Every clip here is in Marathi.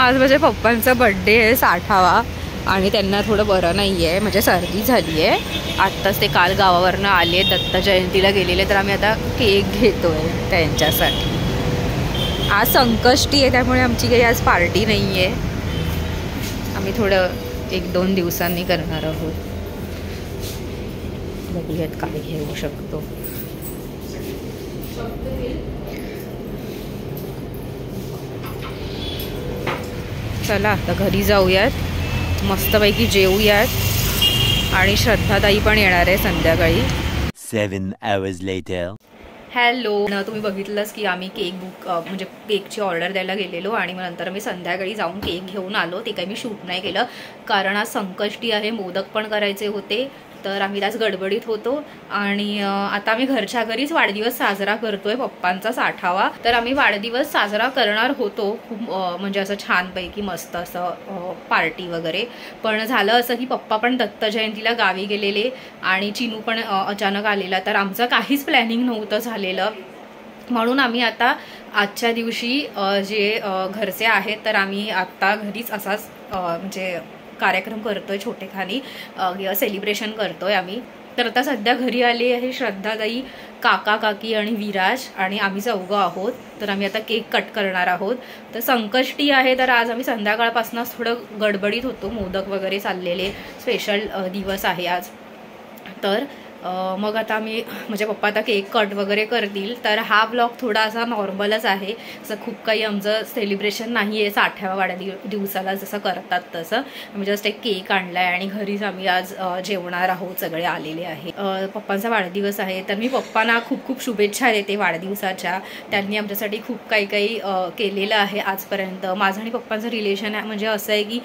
आज माझ्या पप्पांचा बर्थडे आहे 60वा आणि त्यांना थोडं बरं नाही आहे, म्हणजे सर्दी झाली आहे. आत्ताच ते काल गावावरनं आले, दत्त जयंतीला गेलेले, तर आम्ही आता केक घेतो आहे त्यांच्यासाठी. आज संकष्टी आहे त्यामुळे आमची काही आज पार्टी नाही आहे. आम्ही थोडं 1-2 दिवसांनी करणार आहोत. बघूयात काय घेऊ शकतो. चला आता घरी जाऊयात, मस्तपैकी जेवूयात आणि श्रद्धाताई पण येणार आहे संध्याकाळी. 7 hours later. हॅलो, तुम्ही बघितलंच की आम्ही केक म्हणजे केकची ऑर्डर द्यायला गेलेलो आणि मग नंतर मी संध्याकाळी जाऊन केक घेऊन आलो. ते काही मी शूट नाही केलं कारण आज संकष्टी आहे, मोदक पण करायचे होते, तर आम्ही आज गडबडीत होतो. आणि आता आम्ही घरच्या घरीच वाढदिवस साजरा करतोय पप्पांचा 60वा. तर आम्ही वाढदिवस साजरा करणार होतो खूप म्हणजे असं छानपैकी मस्त असं पार्टी वगैरे, पण झालं असं की पप्पा पण दत्त जयंतीला गावी गेलेले आणि चिनू पण अचानक आलेला, तर आमचं काहीच प्लॅनिंग नव्हतं झालेलं. म्हणून आम्ही आता आजच्या दिवशी जे घरचे आहेत तर आम्ही आत्ता घरीच असाच म्हणजे कार्यक्रम करतोय, छोटेखानी सेलिब्रेशन करतोय आम्ही. तर आता सध्या घरी आले आहे श्रद्धाताई, काका काकी आणि विराज आणि आम्ही चौघं आहोत. तर आम्ही आता केक कट करणार आहोत. तर संकष्टी आहे तर आज आम्ही संध्याकाळपासूनच थोडं गडबडीत होतो, मोदक वगैरे चाललेले, स्पेशल दिवस आहे आज. तर मग आता मी म्हणजे पप्पा आता केक कट वगैरे करतील. तर हा ब्लॉग थोडासा नॉर्मलच आहे, असं खूप काही आमचं सेलिब्रेशन नाही आहे 60व्या वाढदिवसाला जसं करतात तसं. आम्ही जस्ट एक केक आणला आहे आणि घरीच आम्ही आज जेवणार आहोत, सगळे आलेले आहे. पप्पांचा वाढदिवस आहे तर मी पप्पांना खूप खूप शुभेच्छा देते वाढदिवसाच्या. त्यांनी आमच्यासाठी खूप काही काही केलेलं आहे आजपर्यंत. माझं आणि पप्पांचं रिलेशन आहे म्हणजे असं आहे की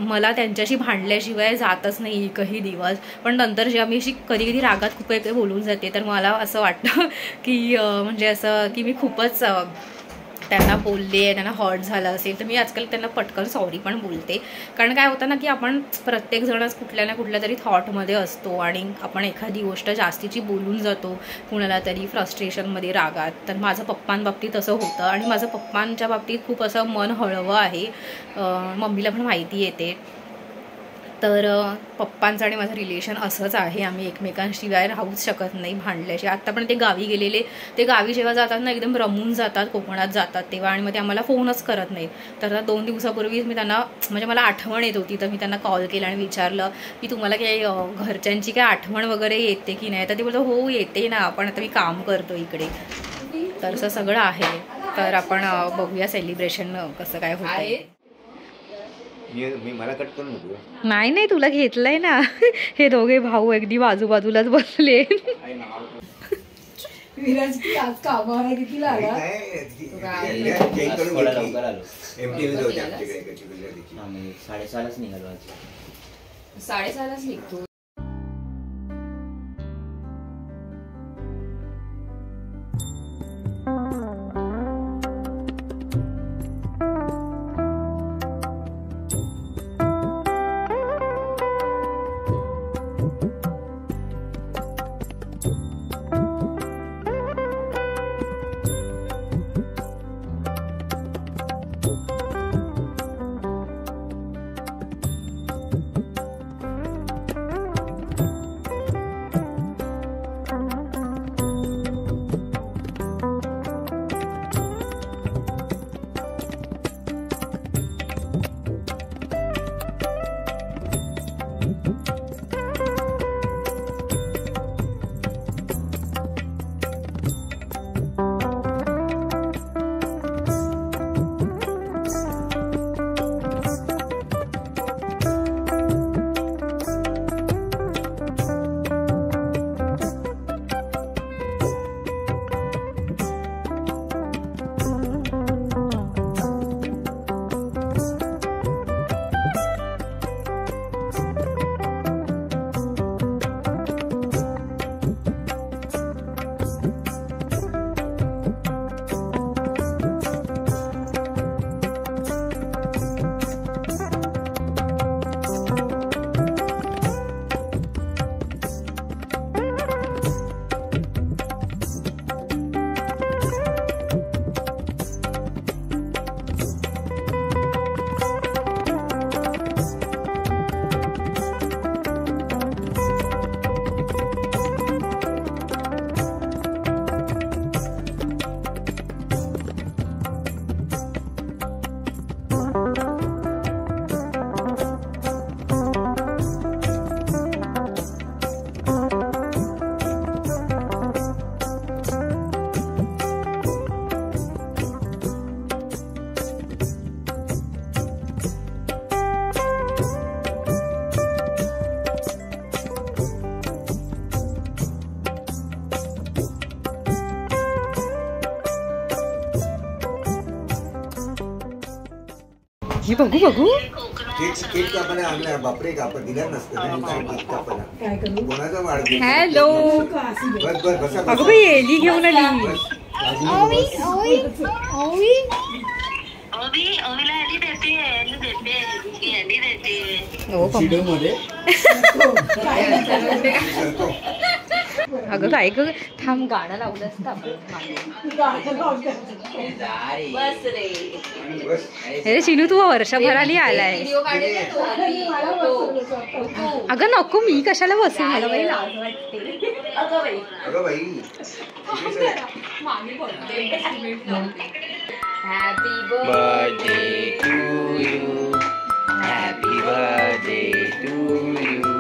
मला त्यांच्याशी भांडल्याशिवाय जातच नाही एकही दिवस. पण नंतर जेव्हा मी अशी कधी कधी रागात खूप काही बोलून जाते तर मला असं वाटतं की म्हणजे असं की मी खूपच त्यांना बोलले आहे, त्यांना हर्ट झालं असेल तर मी आजकाल त्यांना पटकन सॉरी पण बोलते. कारण काय होतं ना की आपण प्रत्येकजणच कुठल्या ना कुठल्या तरी थॉटमध्ये असतो आणि आपण एखादी गोष्ट जास्तीची बोलून जातो कुणाला तरी फ्रस्ट्रेशनमध्ये, रागात. तर माझं पप्पांबाबतीत असं होतं आणि माझं पप्पांच्या बाबतीत खूप असं मन हळवं आहे, मम्मीला पण माहिती येते. तर पप्पांचं आणि माझं रिलेशन असंच आहे, आम्ही एकमेकांशिवाय राहूच शकत नाही भांडल्याशी. आत्ता पण ते गावी गेलेले, ते गावी जेव्हा जातात ना एकदम रमून जातात, कोकणात जातात तेव्हा, आणि मग ते आम्हाला फोनच करत नाहीत. तर 2 दिवसापूर्वीच मी त्यांना म्हणजे मला आठवण येत होती तर मी त्यांना कॉल केला आणि विचारलं की तुम्हाला काही घरच्यांची काय आठवण वगैरे येते की नाही. तर ते बोलतो हो येते ना, पण आता मी काम करतो इकडे. तर असं सगळं आहे. तर आपण बघूया सेलिब्रेशन कसं काय होत आहे. मी मला कट करू नको. नाही नाही तुला घेतलंय ना. हे दोघे भाऊ अगदी बाजूबाजूलाच बसले. विराज की आज कामाला किती लागला. 6:30लाच निघालो आज. 6:30लाच निघतो. हे बघू बघू. केक कापायला आणला बापरे, कापड दिला नसतं ना केक कापायला. काय करू कोणाचा वाढदिवस? हॅलो. बस बस बसा अगं बाई एली घेऊन आली. हो अगं काय ग, थांब गाणं लावलं असतं अरे चिनू तू वर्षभराने आलाय. अगं नको, मी कशाला बसू, मला बाई लाज वाटते. अगं बाई happy birthday to you. Happy birthday to you.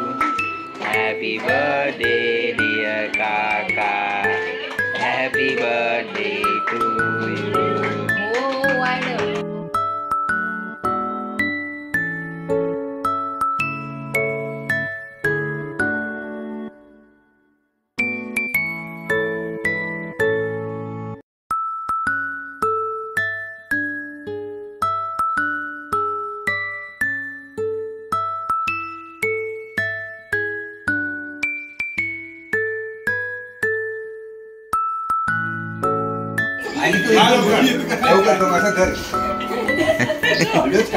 Happy birthday dear Kaka. Happy birthday to you. हो वाढ.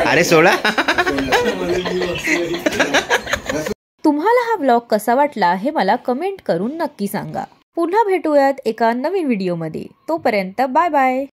अरे सोडा. तुम्हाला हा व्लॉग कसा वाटला हे मला कमेंट करून नक्की सांगा. पुन्हा भेटूयात एका नवीन व्हिडिओमध्ये. तोपर्यंत बाय बाय.